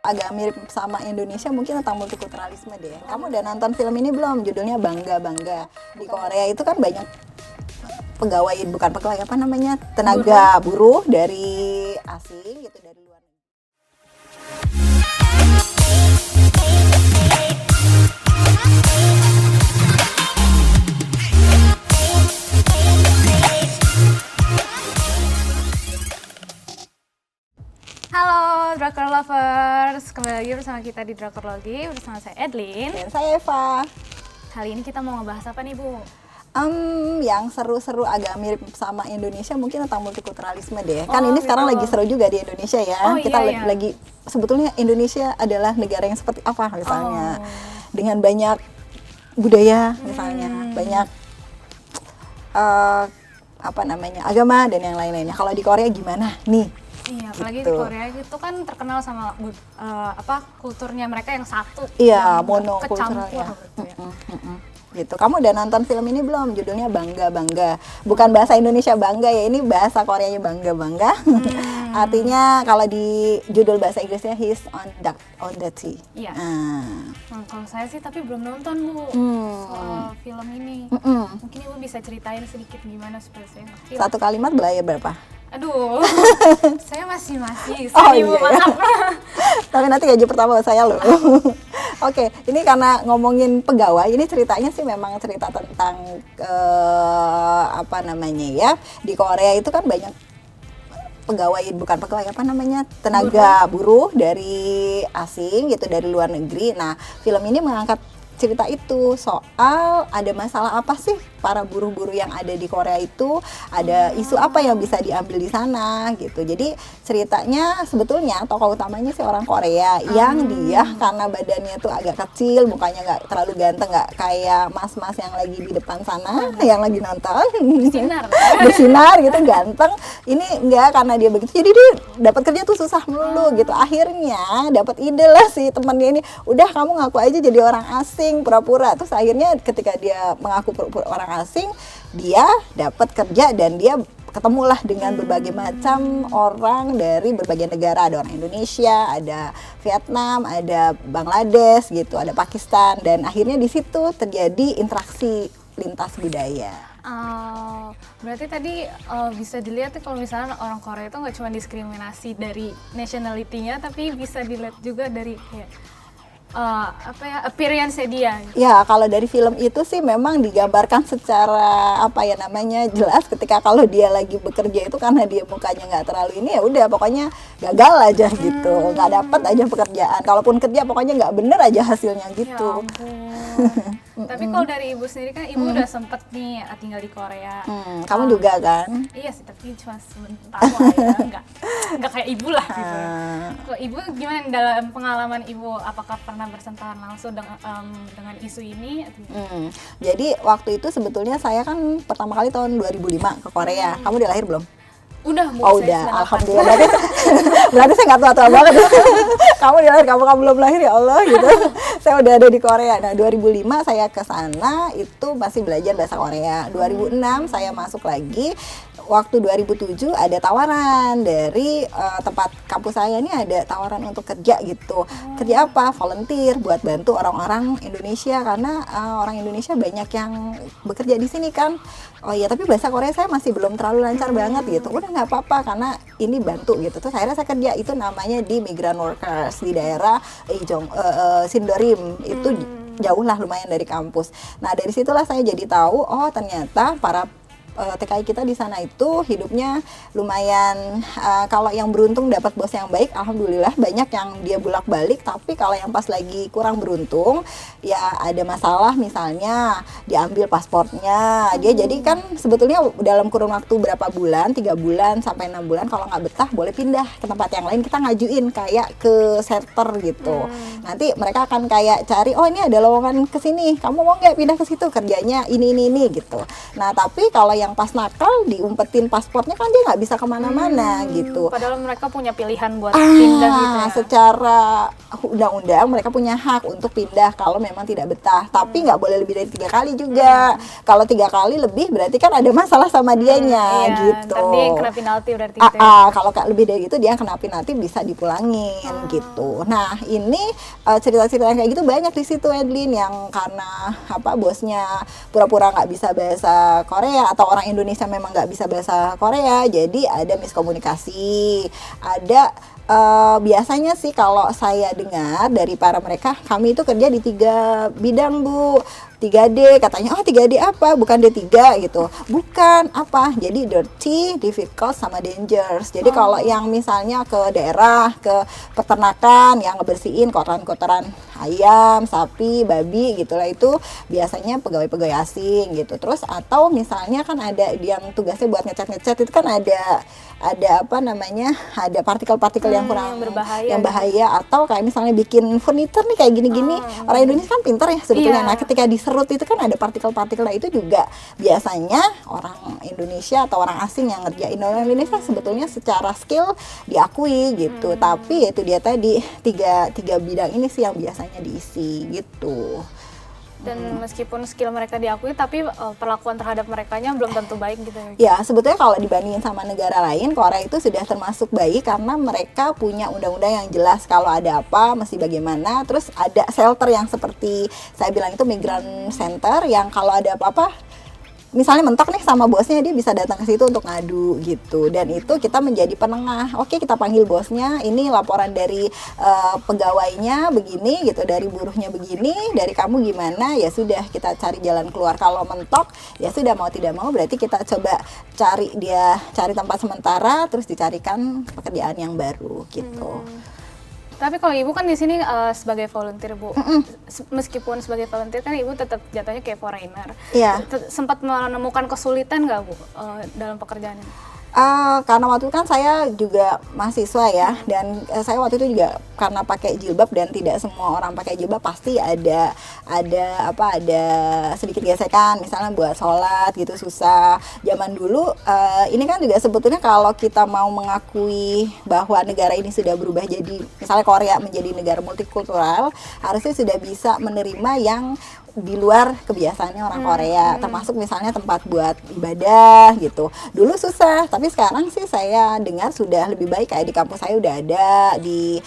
Agak mirip sama Indonesia mungkin tentang multikulturalisme deh. Kamu udah nonton film ini belum? Judulnya Bangga Bangga. Di Korea itu kan banyak pegawai, bukan pegawai, apa namanya, tenaga buruh dari asing gitu, dari luar negeri. Halo Drakor Lovers, kembali lagi bersama kita di Drakorlogi bersama saya Edlin. Dan saya Eva. Kali ini kita mau ngebahas apa nih Bu? Yang seru-seru agak mirip sama Indonesia mungkin tentang multikulturalisme deh. Kan ini sekarang lagi seru juga di Indonesia ya. Kita lagi sebetulnya Indonesia adalah negara yang seperti apa misalnya. Dengan banyak budaya misalnya, banyak agama dan yang lain-lainnya. Kalau di Korea gimana nih? Iya, apalagi gitu. di Korea itu kan terkenal sama kulturnya mereka yang satu. Iya, monokultural ya. Gitu ya. Gitu. Kamu udah nonton film ini belum? Judulnya Bangga Bangga. Bukan bahasa Indonesia bangga ya, ini bahasa Koreanya Bangga Bangga. Artinya kalau di judul bahasa Inggrisnya He's on the Sea. Iya. Nah, kalau saya sih tapi belum nonton Bu soal film ini. Mungkin Ibu bisa ceritain sedikit gimana supaya saya ngerti. Satu kalimat belayar berapa? Aduh, saya masih Oh, Ibu, iya. maaf. Tapi nanti gaji pertama saya loh. Oke, ini karena ngomongin pegawai, ini ceritanya sih memang cerita tentang di Korea itu kan banyak pegawai, bukan pegawai, tenaga buruh dari asing gitu, dari luar negeri. Nah, film ini mengangkat cerita itu soal ada masalah apa sih para buruh-buruh yang ada di Korea itu, ada isu apa yang bisa diambil di sana gitu. Jadi ceritanya sebetulnya tokoh utamanya sih orang Korea yang dia karena badannya tuh agak kecil, mukanya nggak terlalu ganteng, nggak kayak mas-mas yang lagi di depan sana yang lagi nonton bersinar gitu ganteng. Ini enggak, karena dia begitu jadi dia dapat kerja tuh susah melulu gitu. Akhirnya dapat ide lah si temannya ini, udah kamu ngaku aja jadi orang asing pura-pura. Terus akhirnya ketika dia mengaku pura-pura orang asing, dia dapat kerja dan dia ketemulah dengan berbagai macam orang dari berbagai negara. Ada orang Indonesia, ada Vietnam, ada Bangladesh gitu, ada Pakistan, dan akhirnya di situ terjadi interaksi lintas budaya. Berarti tadi bisa dilihat kalau misalnya orang Korea itu nggak cuma diskriminasi dari nationality-nya, tapi bisa dilihat juga dari appearance-nya dia. Ya, kalau dari film itu sih memang digambarkan secara jelas ketika kalau dia lagi bekerja itu karena dia mukanya nggak terlalu ini, ya udah pokoknya gagal aja gitu, nggak dapat aja pekerjaan. Kalaupun kerja pokoknya nggak bener aja hasilnya gitu. Ya ampun. Tapi kalau dari Ibu sendiri kan Ibu udah sempet nih tinggal di Korea. Kamu juga kan? Iya sih, tapi cuma sebentar lah ya, nggak kayak Ibu lah gitu. Kalau Ibu gimana dalam pengalaman Ibu, apakah pernah bersentuhan langsung dengan isu ini? Jadi waktu itu sebetulnya saya kan pertama kali tahun 2005 ke Korea. Kamu udah lahir belum? Udah, Bu. Oh udah, alhamdulillah. Berarti saya nggak tua-tua banget. Kamu udah lahir, kamu belum lahir, ya Allah gitu. Saya udah ada di Korea. Nah 2005 saya ke sana itu masih belajar bahasa Korea. 2006 saya masuk lagi. Waktu 2007 ada tawaran dari tempat kampus saya, ini ada tawaran untuk kerja gitu. Kerja apa? Volunteer buat bantu orang-orang Indonesia, karena orang Indonesia banyak yang bekerja di sini kan. Oh iya, tapi bahasa Korea saya masih belum terlalu lancar banget gitu. Udah nggak apa-apa karena ini bantu gitu. Terus akhirnya saya kerja itu namanya di Migrant Workers di daerah Sindorim. Itu jauh lah lumayan dari kampus. Nah dari situlah saya jadi tahu, oh ternyata para TKI kita di sana itu hidupnya lumayan, kalau yang beruntung dapat bos yang baik, alhamdulillah banyak yang dia bolak-balik. Tapi kalau yang pas lagi kurang beruntung, ya ada masalah, misalnya diambil paspornya dia. Jadi kan sebetulnya dalam kurun waktu berapa bulan, 3 bulan sampai 6 bulan, kalau nggak betah boleh pindah ke tempat yang lain. Kita ngajuin kayak ke shelter gitu. Nanti mereka akan kayak cari, oh ini ada lowongan ke sini, kamu mau nggak pindah ke situ, kerjanya ini gitu. Nah tapi kalau yang pas nakal diumpetin paspornya kan dia nggak bisa kemana-mana gitu. Padahal mereka punya pilihan buat pindah gitu ya. Secara undang-undang mereka punya hak untuk pindah kalau memang tidak betah. Tapi nggak boleh lebih dari 3 kali juga. Kalau 3 kali lebih berarti kan ada masalah sama dianya gitu. Ntar dia yang kena penalti berarti gitu ya. Kalau lebih dari itu dia kena penalti bisa dipulangin gitu. Nah ini cerita-cerita yang kayak gitu banyak di situ Edlin, yang karena bosnya pura-pura nggak bisa bahasa Korea atau orang Indonesia memang nggak bisa bahasa Korea, jadi ada miskomunikasi, ada biasanya sih kalau saya dengar dari para mereka, kami itu kerja di 3 bidang Bu. 3D katanya, 3D apa? Bukan D3 gitu. Bukan, apa? Jadi dirty, difficult, sama dangerous. Jadi kalau yang misalnya ke daerah, ke peternakan yang ngebersihin kotoran-kotoran ayam, sapi, babi gitulah, itu biasanya pegawai-pegawai asing gitu. Terus atau misalnya kan ada yang tugasnya buat ngecat-ngecat, itu kan ada ada partikel-partikel yang kurang yang bahaya, atau kayak misalnya bikin furniture nih kayak gini-gini. Orang Indonesia kan pintar ya sebetulnya. Nah, ketika diserut itu kan ada partikel-partikel, itu juga biasanya orang Indonesia atau orang asing yang ngerjain. Orang Indonesia sebetulnya secara skill diakui gitu. Tapi itu dia tadi tiga bidang ini sih yang biasanya diisi gitu. Dan meskipun skill mereka diakui, tapi perlakuan terhadap merekanya belum tentu baik gitu ya? Ya, sebetulnya kalau dibandingin sama negara lain, Korea itu sudah termasuk baik karena mereka punya undang-undang yang jelas kalau ada apa, mesti bagaimana. Terus ada shelter yang seperti saya bilang itu migrant center, yang kalau ada apa-apa, misalnya mentok nih sama bosnya, dia bisa datang ke situ untuk ngadu gitu. Dan itu kita menjadi penengah. Oke, kita panggil bosnya, ini laporan dari pegawainya begini gitu, dari buruhnya begini, dari kamu gimana, ya sudah kita cari jalan keluar. Kalau mentok ya sudah, mau tidak mau berarti kita coba cari tempat sementara, terus dicarikan pekerjaan yang baru gitu. Tapi kalau Ibu kan di sini sebagai volunteer Bu, meskipun sebagai volunteer kan Ibu tetap jatuhnya kayak foreigner. Iya. Sempat menemukan kesulitan nggak Bu dalam pekerjaan ini? Karena waktu itu kan saya juga mahasiswa ya, dan saya waktu itu juga karena pakai jilbab, dan tidak semua orang pakai jilbab pasti ada sedikit gesekan, misalnya buat sholat gitu susah. Zaman dulu ini kan juga sebetulnya kalau kita mau mengakui bahwa negara ini sudah berubah jadi, misalnya Korea menjadi negara multikultural, harusnya sudah bisa menerima yang di luar kebiasaannya orang Korea, termasuk misalnya tempat buat ibadah gitu. Dulu susah, tapi sekarang sih saya dengar sudah lebih baik. Kayak di kampus saya udah ada, di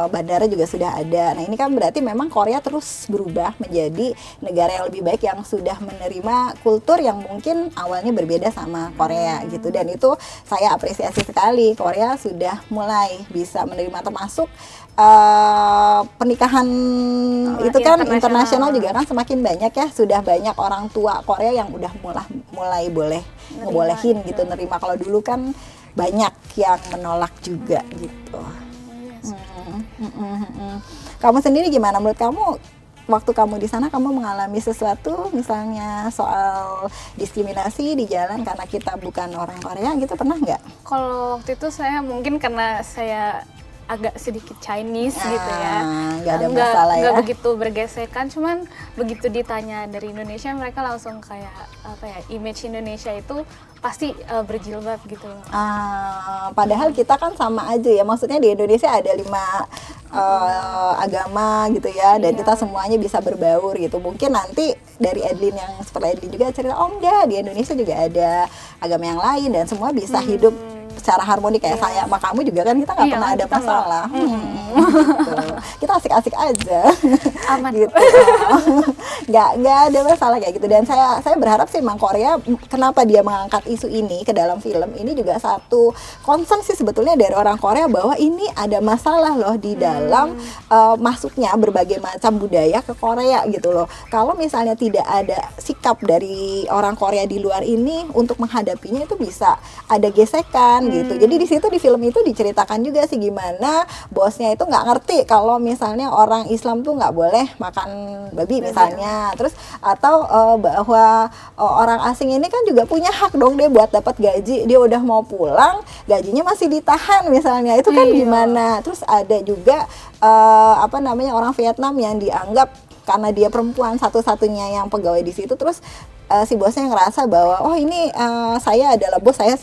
bandara juga sudah ada. Nah ini kan berarti memang Korea terus berubah menjadi negara yang lebih baik, yang sudah menerima kultur yang mungkin awalnya berbeda sama Korea gitu. Dan itu saya apresiasi sekali, Korea sudah mulai bisa menerima, termasuk pernikahan itu kan internasional juga kan semakin banyak ya, sudah banyak orang tua Korea yang udah mulai boleh ngebolehin gitu nerima. Kalau dulu kan banyak yang menolak juga gitu. Kamu sendiri gimana, menurut kamu waktu kamu di sana kamu mengalami sesuatu misalnya soal diskriminasi di jalan karena kita bukan orang Korea gitu, pernah nggak? Kalau waktu itu saya mungkin karena saya agak sedikit Chinese gitu ya, nggak ada masalah ya, nggak begitu bergesekan. Cuman begitu ditanya dari Indonesia, mereka langsung kayak image Indonesia itu pasti berjilbab gitu. Padahal kita kan sama aja ya, maksudnya di Indonesia ada 5 agama gitu ya, dan kita semuanya bisa berbaur gitu. Mungkin nanti dari Edlin yang seperti Edlin juga cerita, enggak, di Indonesia juga ada agama yang lain dan semua bisa hidup secara harmoni kayak saya sama kamu juga kan, kita nggak pernah ada masalah. Gitu. Kita asik-asik aja, aman gitu. nggak ada masalah kayak gitu. Dan saya berharap sih memang Korea, kenapa dia mengangkat isu ini ke dalam film ini juga satu concern sih sebetulnya dari orang Korea, bahwa ini ada masalah loh di dalam masuknya berbagai macam budaya ke Korea gitu loh. Kalau misalnya tidak ada sikap dari orang Korea di luar ini untuk menghadapinya, itu bisa ada gesekan gitu. Jadi di situ, di film itu diceritakan juga sih gimana bosnya itu nggak ngerti kalau misalnya orang Islam tuh nggak boleh makan babi misalnya. Terus atau bahwa orang asing ini kan juga punya hak dong dia buat dapat gaji, dia udah mau pulang gajinya masih ditahan misalnya, itu kan gimana. Terus ada juga orang Vietnam yang dianggap karena dia perempuan satu-satunya yang pegawai di situ, terus si bosnya ngerasa bahwa ini saya adalah bos, saya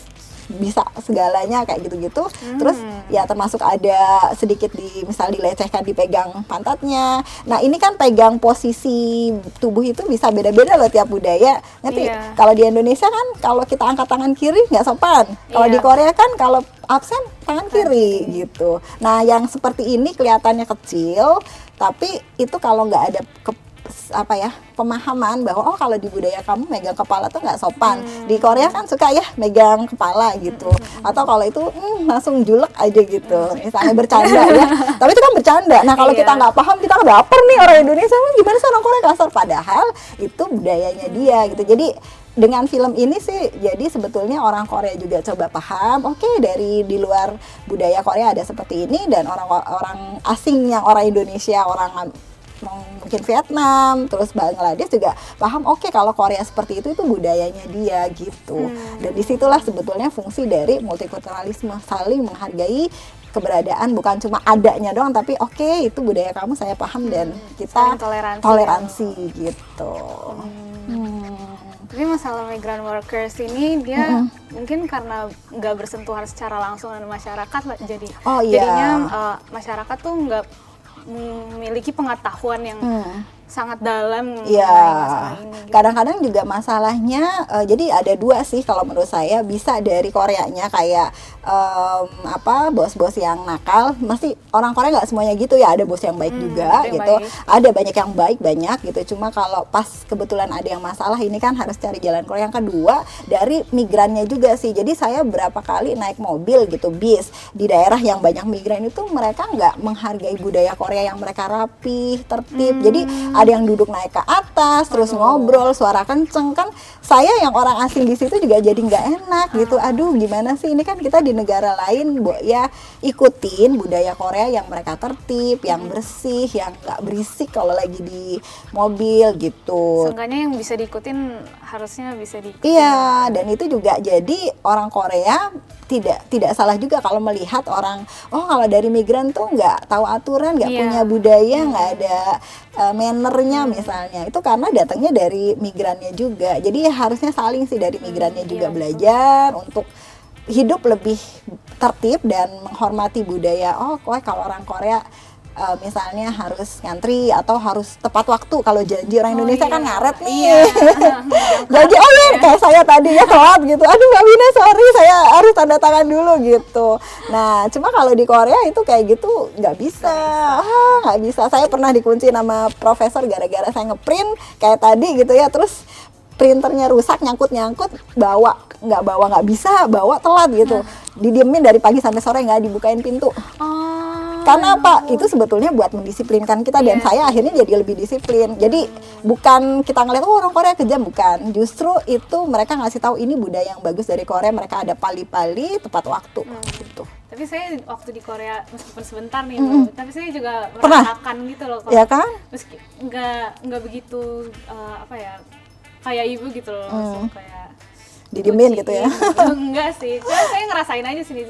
bisa segalanya kayak gitu-gitu. Terus ya termasuk ada sedikit misal dilecehkan, dipegang pantatnya. Nah ini kan pegang posisi tubuh itu bisa beda-beda loh tiap budaya, ngerti? Iya. Kalau di Indonesia kan kalau kita angkat tangan kiri nggak sopan. Kalau di Iya. Korea kan kalau absen tangan kiri gitu. Nah yang seperti ini kelihatannya kecil, tapi itu kalau nggak ada pemahaman bahwa kalau di budaya kamu megang kepala tuh nggak sopan. Di Korea kan suka ya megang kepala gitu. Atau kalau itu langsung julek aja gitu. Misalnya bercanda ya. Tapi itu kan bercanda. Nah kalau Iya. kita nggak paham, kita baper nih orang Indonesia, gimana sih orang Korea kasar, padahal itu budayanya dia gitu. Jadi dengan film ini sih jadi sebetulnya orang Korea juga coba paham, oke, dari di luar budaya Korea ada seperti ini, dan orang asing yang orang Indonesia, orang mungkin Vietnam, terus Bangladesh juga paham, oke, kalau Korea seperti itu budayanya dia gitu. Dan disitulah sebetulnya fungsi dari multikulturalisme, saling menghargai keberadaan, bukan cuma adanya doang, tapi oke, itu budaya kamu, saya paham, dan kita Saling toleransi gitu. Tapi masalah migrant workers ini dia mungkin karena nggak bersentuhan secara langsung dengan masyarakat lah, jadinya masyarakat tuh nggak memiliki pengetahuan yang sangat dalam mengenai masalah ini. Gitu. Kadang-kadang juga masalahnya, jadi ada dua sih kalau menurut saya, bisa dari Koreanya kayak bos-bos yang nakal, masih orang Korea nggak semuanya gitu ya, ada bos yang baik juga yang gitu, baik. ada banyak yang baik banyak gitu. Cuma kalau pas kebetulan ada yang masalah, ini kan harus cari jalan keluar. Yang kedua dari migrannya juga sih. Jadi saya berapa kali naik mobil gitu, bis di daerah yang banyak migran itu, mereka nggak menghargai budaya Korea yang mereka rapi, tertib. Jadi ada yang duduk naik ke atas, terus ngobrol, suara kenceng. Kan saya yang orang asing di situ juga jadi nggak enak gitu. Aduh, gimana sih, ini kan kita di negara lain, ya ikutin budaya Korea yang mereka tertib, yang bersih, yang nggak berisik kalau lagi di mobil gitu. Seenggaknya yang bisa diikutin harusnya bisa diikutin. Iya, dan itu juga jadi orang Korea tidak salah juga kalau melihat orang, kalau dari migran tuh nggak tahu aturan, nggak punya budaya, nggak ada mannernya misalnya. Itu karena datangnya dari migrannya juga. Jadi harusnya saling sih, dari migrannya juga belajar untuk hidup lebih tertib dan menghormati budaya. Kalau orang Korea misalnya harus ngantri atau harus tepat waktu. Kalau janji orang Indonesia kan ngaret nih. Janji, kayak saya tadi ya telat gitu. Aduh Mbak Wina, sorry, saya harus tanda tangan dulu gitu. Nah, cuma kalau di Korea itu kayak gitu nggak bisa. Nggak bisa. Saya pernah dikunci sama profesor gara-gara saya ngeprint kayak tadi gitu ya. Terus printernya rusak, nyangkut, nggak bisa, bawa telat gitu. Didiemin dari pagi sampai sore, nggak dibukain pintu. Karena apa? Itu sebetulnya buat mendisiplinkan kita, dan saya akhirnya jadi lebih disiplin. Jadi bukan kita ngeliat orang Korea kejam, bukan. Justru itu mereka ngasih tahu ini budaya yang bagus dari Korea. Mereka ada pali-pali tepat waktu gitu. Tapi saya waktu di Korea meskipun sebentar nih, tapi saya juga merasakan gitu loh. Ya kan? Meski nggak begitu kayak ibu gitu loh, langsung kayak didiemin gitu ya. Enggak sih, cuma saya ngerasain aja sih,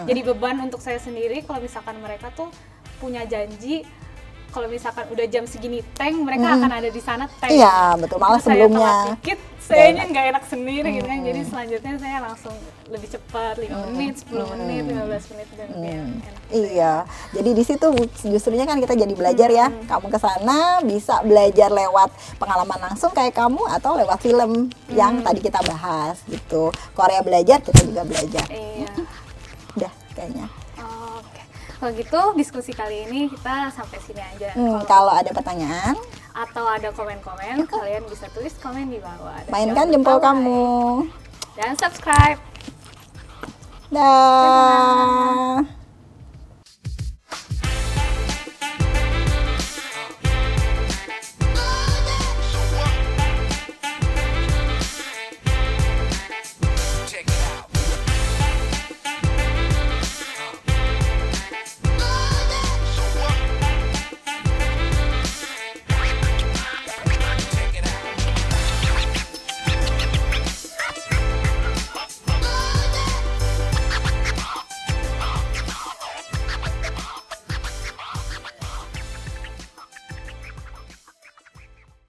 jadi beban untuk saya sendiri kalau misalkan mereka tuh punya janji kalau misalkan udah jam segini tank, mereka akan ada di sana tank. Iya, betul. Malah sebelumnya sayanya nggak enak sendiri gitu kan. Jadi selanjutnya saya langsung lebih cepat, 5 menit, 10 menit, 15 menit, dan lebih enak. Iya, jadi di situ justrunya kan kita jadi belajar ya. Kamu ke sana bisa belajar lewat pengalaman langsung kayak kamu, atau lewat film yang tadi kita bahas gitu. Korea belajar, kita juga belajar. Iya. Udah kayaknya. Oke. Kalau gitu diskusi kali ini kita sampai sini aja. Kalau ada pertanyaan atau ada komen-komen, kalian bisa tulis komen di bawah. Mainkan jempol kamu. Dan subscribe. Dah.